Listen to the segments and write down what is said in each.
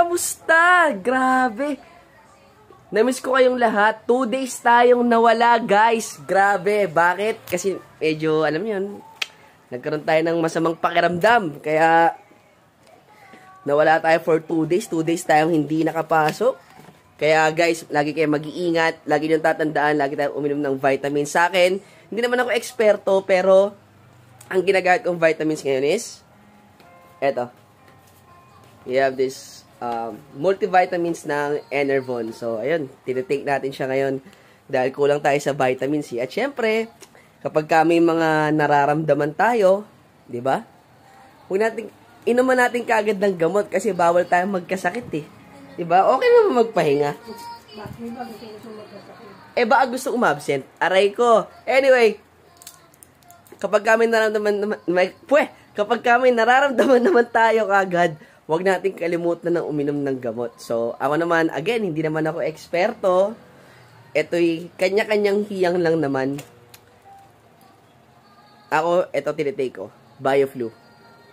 kamusta? Grabe. Namiss ko kayong lahat. 2 days tayong nawala, guys. Grabe. Bakit? Kasi medyo, alam niyo yun, nagkaroon tayo ng masamang pakiramdam. Kaya, nawala tayo for 2 days. 2 days tayong hindi nakapasok. Kaya, guys, lagi kayo mag-iingat. Lagi nyo tatandaan. Lagi tayong uminom ng vitamins. Sa akin, hindi naman ako eksperto, pero ang ginagamit kong vitamins ngayon is eto. We have this multivitamins ng Enervon. So, ayun, tinitake natin siya ngayon dahil kulang tayo sa vitamin C. At syempre, kapag may mga nararamdaman tayo, di ba? Huwag natin, inuman natin kagad ng gamot kasi bawal tayong magkasakit eh. Di ba? Okay naman magpahinga. Baka gusto umabsent. Aray ko. Anyway, kapag kami nararamdaman naman tayo kagad, huwag nating kalimutan ng uminom ng gamot. So, ako naman, again, hindi naman ako eksperto. Ito'y kanya-kanyang hiyang lang naman. Ako, ito tinitake ko. BioFlu.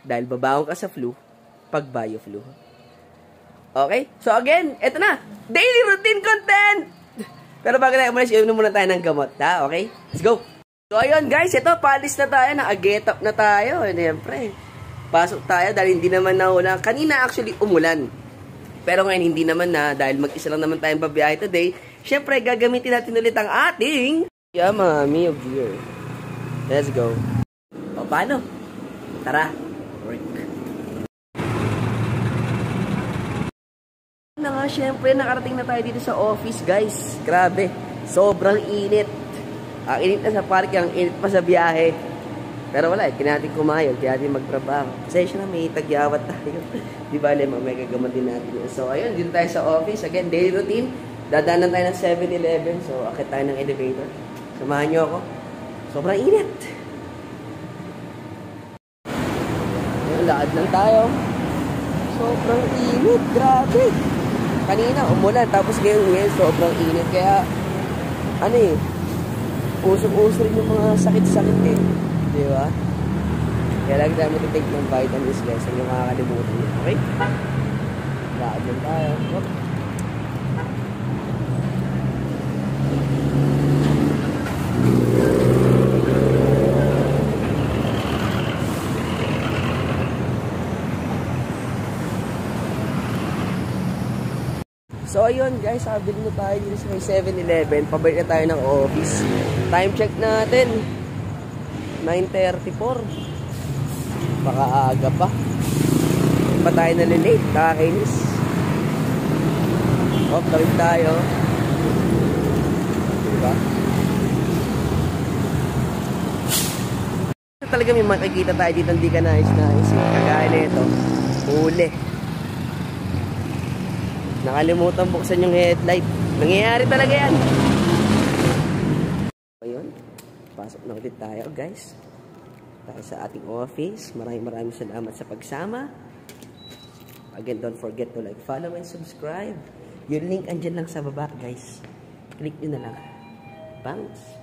Dahil babaong ka sa flu, pag BioFlu. Okay? So, again, ito na. Daily routine content! Pero bago tayo umalis, inom muna tayo ng gamot. Ha? Okay? Let's go! So, ayun guys, ito, palis na tayo. Naka-get up na tayo. Siyempre, pasok tayo dahil hindi naman nauna. Kanina actually umulan. Pero ngayon hindi naman na dahil mag-isa lang naman tayong babiyahe today. Siyempre gagamitin natin ulit ang ating Yummy of Beer. Let's go. O paano? Tara. Work. Na nga siyempre nakarating na tayo dito sa office guys. Grabe. Sobrang init. Ang init na sa park, ang init pa sa biyahe. Pero wala, kaya natin kumayod, kaya natin magtrabaho. Pasensya na, may tagyawat tayo. Di ba, may gagamot din natin. So, ayun, dito tayo sa office. Again, daily routine. Dadaanan tayo ng 7-Eleven. So, akit tayo ng elevator. Samahan nyo ako. Sobrang init. Ayun, lakad lang tayo. Sobrang init. Grabe. Kanina, umulan. Tapos ngayon, sobrang init. Kaya, ano eh, usok-usok rin yung mga sakit-sakit eh. Di ba? Kaya lagi tayo matitake ng vitamins guys. Huwag yung makakalimutan nyo. Okay? Lakad lang tayo. So ayun guys, sabili na tayo dito sa may 7-Eleven. Pabalik na tayo ng office. Time check natin. 9:34. Baka aga pa. Pa tayo nalilate. Nakakainis. Tawid tayo. Diba? Talaga may makikita tayo dito hindi ka nais-nais. Kagaya na ito. Huli. Nakalimutan buksan yung headlight. Nangyayari talaga yan. Ayun. Pasok na ulit tayo guys. Tayo sa ating office. Maraming salamat sa pagsama. Again, don't forget to like, follow, and subscribe. Yung link andyan lang sa baba guys. Click nyo na lang. Bounce.